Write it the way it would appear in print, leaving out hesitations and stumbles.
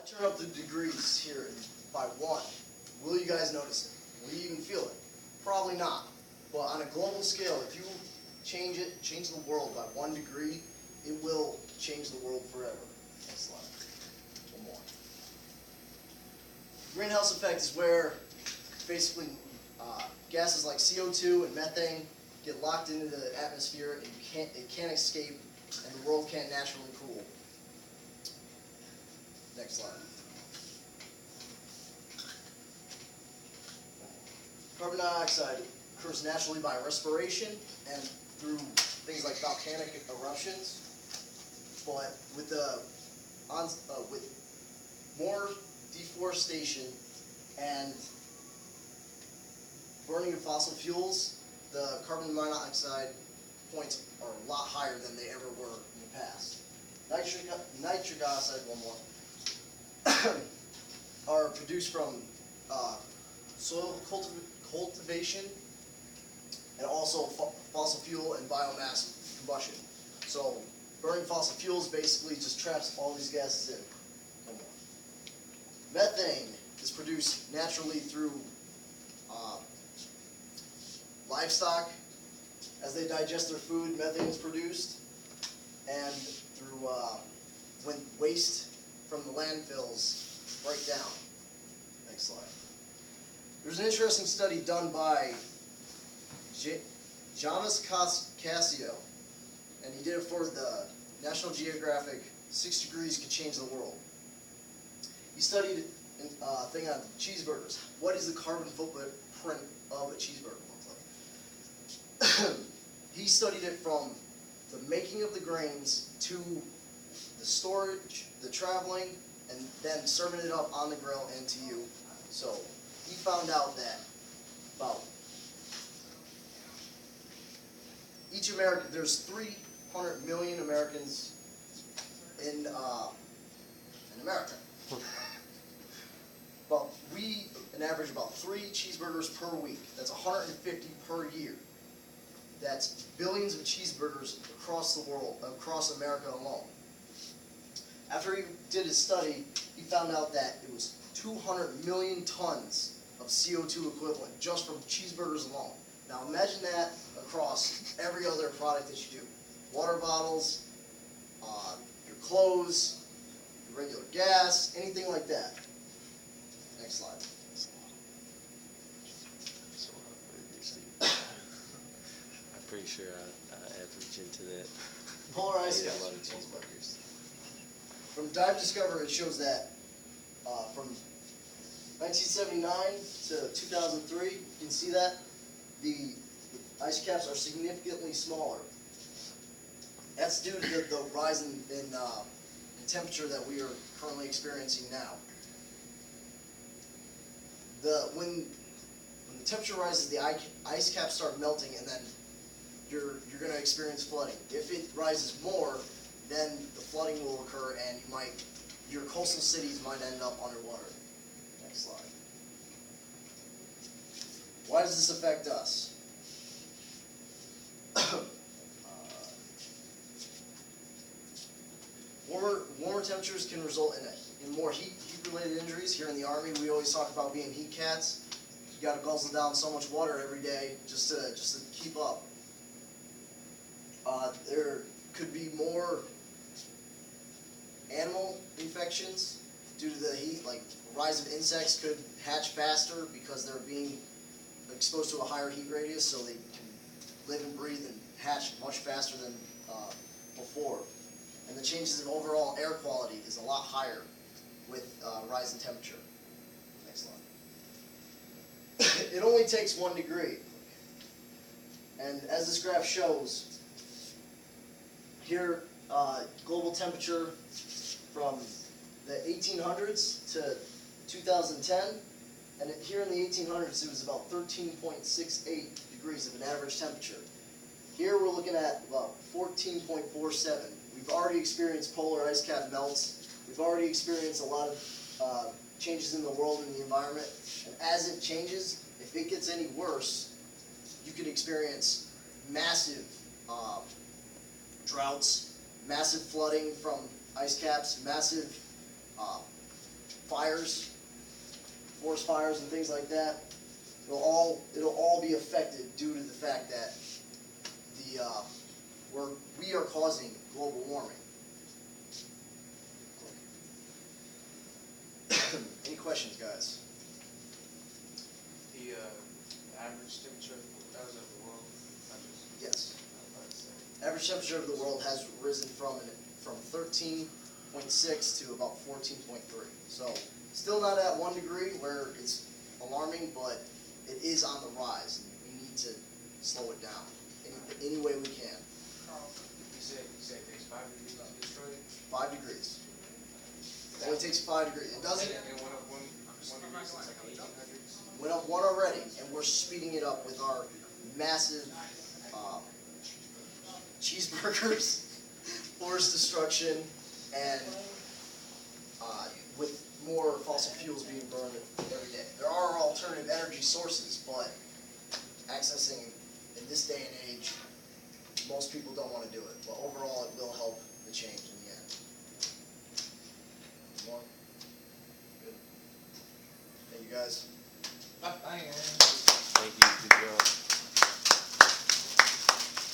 turn up the degrees here by 1, will you guys notice it? Will you even feel it? Probably not. But on a global scale, if you change the world by 1 degree, it will change the world forever. Next slide. One more. Greenhouse effect is where basically gases like CO2 and methane get locked into the atmosphere, and it can't escape, and the world can't naturally cool. Next slide. Carbon dioxide occurs naturally by respiration and through things like volcanic eruptions, but with more deforestation and burning of fossil fuels, the carbon monoxide points are a lot higher than they ever were in the past. Nitric oxide, one more, are produced from soil cultivation and also fossil fuel and biomass combustion. So burning fossil fuels basically just traps all these gases in. One more. Methane is produced naturally through livestock. As they digest their food, methane is produced, and through when waste from the landfills break down. Next slide. There's an interesting study done by Jonas Cassio, and he did it for the National Geographic, 6 Degrees Could Change the World. He studied a thing on cheeseburgers. What is the carbon footprint of a cheeseburger? He studied it from the making of the grains to the storage, the traveling, and then serving it up on the grill and to you. So he found out that about each American, there's 300 million Americans in America. But we, on average, about 3 cheeseburgers per week. That's 150 per year. That's billions of cheeseburgers across the world, across America alone. After he did his study, he found out that it was 200 million tons of CO2 equivalent just from cheeseburgers alone. Now imagine that across every other product that you do. Water bottles, your clothes, your regular gas, anything like that. Next slide. Pretty sure I average into that. Polarized gas. From Dive Discover, it shows that from 1979 to 2003, you can see that the ice caps are significantly smaller. That's due to the rise in temperature that we are currently experiencing now. When the temperature rises, the ice caps start melting, and then you're going to experience flooding. If it rises more, then the flooding will occur, and your coastal cities might end up underwater. Next slide. Why does this affect us? Warmer temperatures can result in more heat-related injuries. Here in the Army, we always talk about being heat cats. You got to guzzle down so much water every day just to keep up. There could be more animal infections due to the heat, like the rise of insects could hatch faster because they're being exposed to a higher heat radius, so they can live and breathe and hatch much faster than before. And the changes in overall air quality is a lot higher with rise in temperature. Next slide. It only takes 1 degree. And as this graph shows, here, global temperature from the 1800s to 2010, and here in the 1800s it was about 13.68 degrees of an average temperature. Here we're looking at about 14.47. We've already experienced polar ice cap melts. We've already experienced a lot of changes in the world and the environment, and as it changes, if it gets any worse, you could experience massive droughts, massive flooding from ice caps, massive fires, forest fires and things like that. It'll all be affected due to the fact that we are causing global warming. Any questions, guys? The average temperature of the world, not just. Yes. I'd say. Average temperature of the world has risen from 13.6 to about 14.3. So still not at 1 degree where it's alarming, but it is on the rise, and we need to slow it down any way we can. You said it takes 5 degrees to destroy it? 5 degrees. It only takes 5 degrees. It doesn't. And it went up one degree since like 1800s. Went up 1 already, and we're speeding it up with our massive cheeseburgers, forest destruction, and with more fossil fuels being burned every day. There are alternative energy sources, but accessing in this day and age, most people don't want to do it. But overall, it will help the change in the end. More? Good. Thank you, guys. I am. Thank you. Good job.